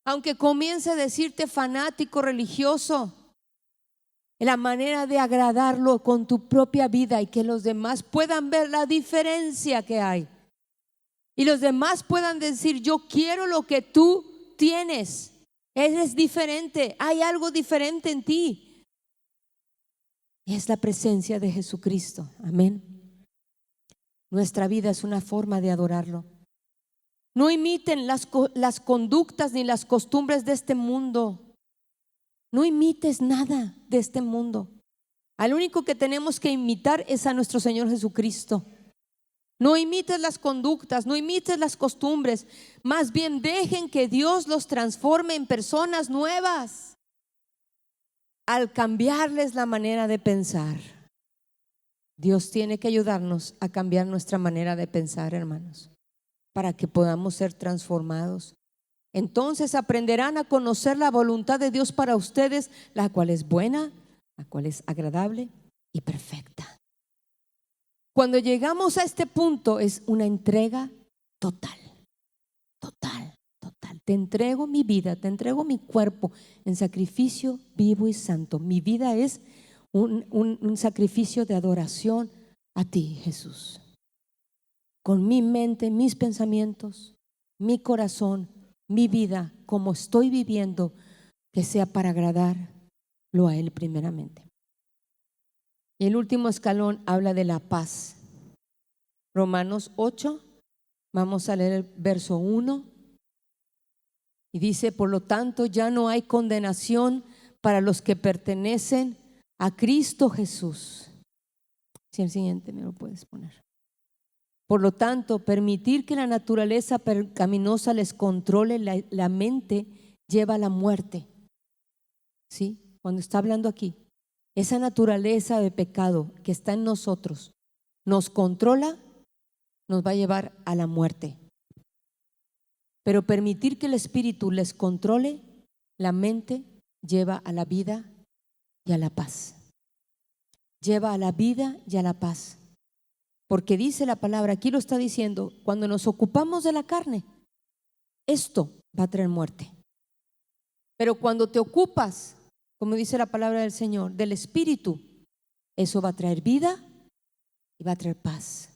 aunque comience a decirte fanático religioso, la manera de agradarlo con tu propia vida y que los demás puedan ver la diferencia que hay. Y los demás puedan decir, yo quiero lo que tú tienes. Eres diferente, hay algo diferente en ti. Y es la presencia de Jesucristo, amén. Nuestra vida es una forma de adorarlo. No imiten las conductas ni las costumbres de este mundo. No imites nada de este mundo. Al único que tenemos que imitar es a nuestro Señor Jesucristo. No imites las conductas, no imites las costumbres. Más bien dejen que Dios los transforme en personas nuevas al cambiarles la manera de pensar. Dios tiene que ayudarnos a cambiar nuestra manera de pensar, hermanos, para que podamos ser transformados. Entonces aprenderán a conocer la voluntad de Dios para ustedes, la cual es buena, la cual es agradable y perfecta. Cuando llegamos a este punto es una entrega total, total, total. Te entrego mi vida, te entrego mi cuerpo en sacrificio vivo y santo. Mi vida es un sacrificio de adoración a ti, Jesús. Con mi mente, mis pensamientos, mi corazón, mi vida, como estoy viviendo, que sea para agradarlo a Él primeramente. Y el último escalón habla de la paz. Romanos 8, vamos a leer el verso 1. Y dice, por lo tanto, ya no hay condenación para los que pertenecen a Cristo Jesús. Si el siguiente me lo puedes poner. Por lo tanto, permitir que la naturaleza pecaminosa les controle la mente lleva a la muerte. ¿Sí? Cuando está hablando aquí, esa naturaleza de pecado que está en nosotros nos controla, nos va a llevar a la muerte. Pero permitir que el Espíritu les controle la mente lleva a la vida y a la paz. Lleva a la vida y a la paz. Porque dice la palabra, aquí lo está diciendo, cuando nos ocupamos de la carne, esto va a traer muerte. Pero cuando te ocupas, como dice la palabra del Señor, del Espíritu, eso va a traer vida y va a traer paz.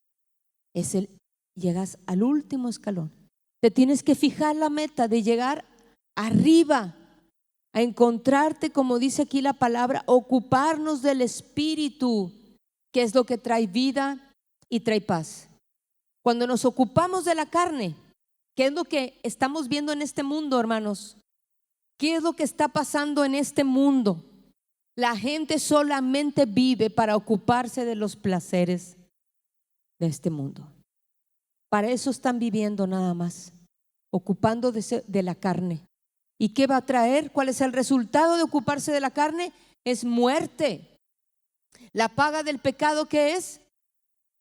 Llegas al último escalón. Te tienes que fijar la meta de llegar arriba, a encontrarte, como dice aquí la palabra, ocuparnos del Espíritu, que es lo que trae vida y trae paz. Cuando nos ocupamos de la carne, ¿qué es lo que estamos viendo en este mundo, hermanos? ¿Qué es lo que está pasando en este mundo? La gente solamente vive para ocuparse de los placeres de este mundo. Para eso están viviendo nada más, ocupando de la carne. ¿Y qué va a traer? ¿Cuál es el resultado de ocuparse de la carne? Es muerte. La paga del pecado, ¿qué es?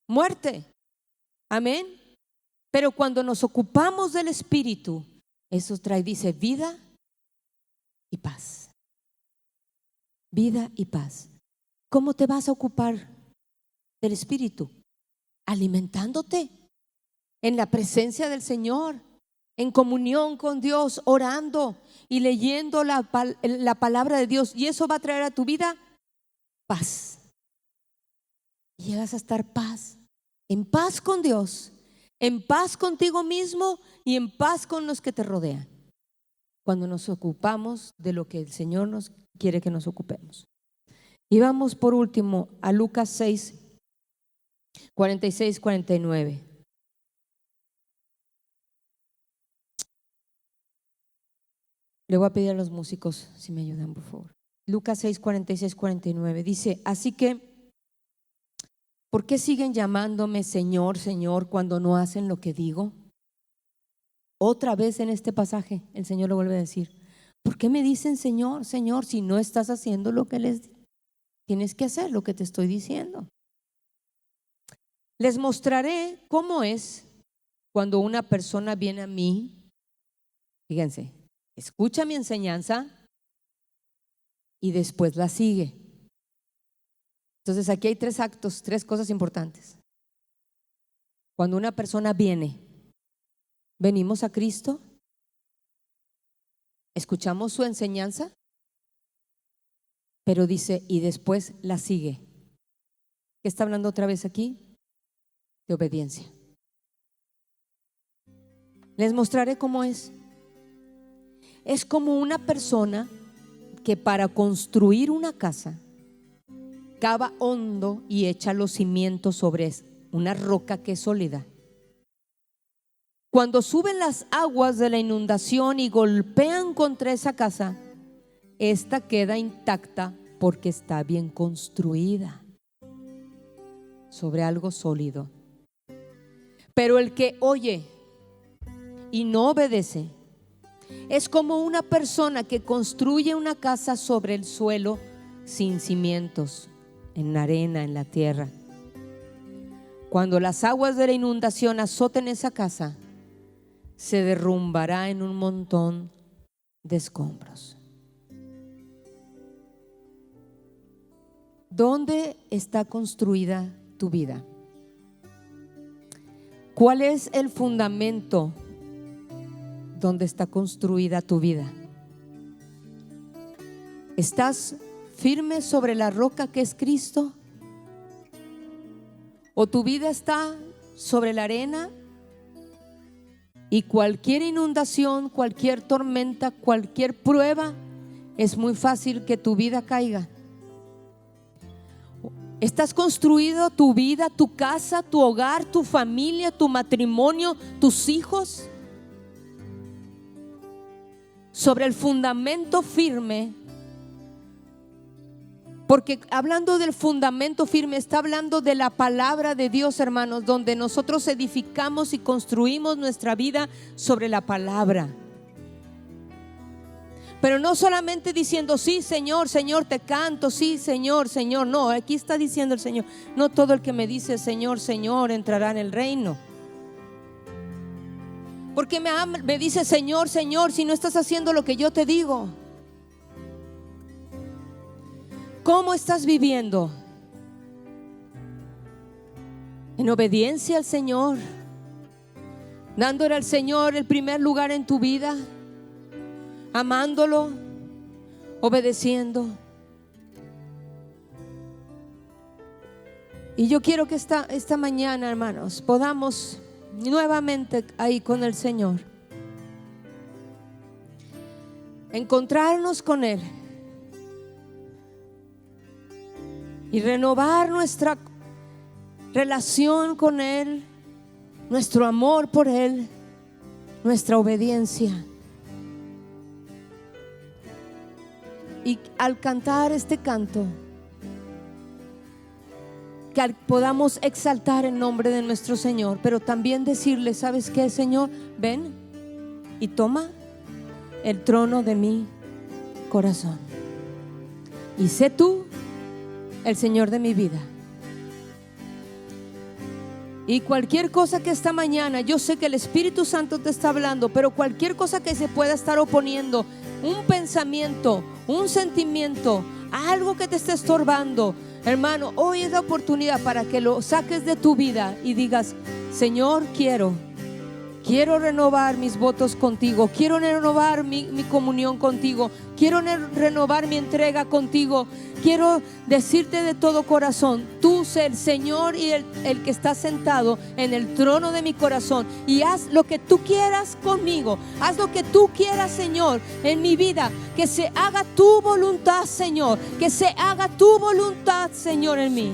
Muerte. Amén. Pero cuando nos ocupamos del Espíritu, eso trae, dice, vida y paz. Vida y paz. ¿Cómo te vas a ocupar del Espíritu? Alimentándote en la presencia del Señor, en comunión con Dios, orando y leyendo la palabra de Dios. Y eso va a traer a tu vida paz. Y llegas a estar en paz con Dios, en paz contigo mismo y en paz con los que te rodean. cuando nos ocupamos de lo que el Señor nos quiere que nos ocupemos. Y vamos por último a Lucas 6, 46, 49. Le voy a pedir a los músicos si me ayudan, por favor. Lucas 6, 46, 49 dice: así que, ¿por qué siguen llamándome Señor, Señor, cuando no hacen lo que digo? Otra vez en este pasaje el Señor lo vuelve a decir: ¿por qué me dicen Señor, Señor, si no estás haciendo lo que les tienes que hacer, lo que te estoy diciendo? Les mostraré cómo es cuando una persona viene a mí. Fíjense, escucha mi enseñanza y después la sigue. Entonces aquí hay tres actos, tres cosas importantes. Cuando una persona viene, venimos a Cristo, escuchamos su enseñanza, pero dice y después la sigue. ¿Qué está hablando otra vez aquí? De obediencia. Les mostraré cómo es. Es como una persona que para construir una casa cava hondo y echa los cimientos sobre una roca que es sólida. Cuando suben las aguas de la inundación y golpean contra esa casa, esta queda intacta porque está bien construida sobre algo sólido. Pero el que oye y no obedece es como una persona que construye una casa sobre el suelo sin cimientos, en la arena, en la tierra. Cuando las aguas de la inundación azoten esa casa, se derrumbará en un montón de escombros. ¿Dónde está construida tu vida? ¿Cuál es el fundamento donde está construida tu vida? ¿Estás firme sobre la roca que es Cristo? ¿O tu vida está sobre la arena? Y cualquier inundación, cualquier tormenta, cualquier prueba, es muy fácil que tu vida caiga. ¿Estás construido tu vida, tu casa, tu hogar, tu familia, tu matrimonio, tus hijos sobre el fundamento firme? Porque hablando del fundamento firme, está hablando de la palabra de Dios, hermanos, donde nosotros edificamos y construimos nuestra vida sobre la palabra. Pero no solamente diciendo sí, Señor, Señor, te canto, sí, Señor, Señor. No, aquí está diciendo el Señor: no todo el que me dice Señor, Señor entrará en el reino. Porque me dice Señor, Señor, si no estás haciendo lo que yo te digo? ¿Cómo estás viviendo? En obediencia al Señor, dándole al Señor el primer lugar en tu vida, amándolo, obedeciendo. Y yo quiero que esta mañana, hermanos, podamos nuevamente ahí con el Señor encontrarnos con Él y renovar nuestra relación con Él, nuestro amor por Él, nuestra obediencia. Y al cantar este canto, que podamos exaltar el nombre de nuestro Señor, pero también decirle: ¿sabes qué, Señor? Ven y toma el trono de mi corazón y sé tú el Señor de mi vida. Y cualquier cosa que esta mañana, yo sé que el Espíritu Santo te está hablando, pero cualquier cosa que se pueda estar oponiendo, un pensamiento, un sentimiento, algo que te esté estorbando, hermano, hoy es la oportunidad para que lo saques de tu vida y digas: Señor, quiero renovar mis votos contigo, quiero renovar mi comunión contigo, Quiero renovar mi entrega contigo. Quiero decirte de todo corazón, tú sé el Señor y el que está sentado en el trono de mi corazón. Y haz lo que tú quieras conmigo. Haz lo que tú quieras, Señor, en mi vida. Que se haga tu voluntad, Señor. Que se haga tu voluntad, Señor, en mí.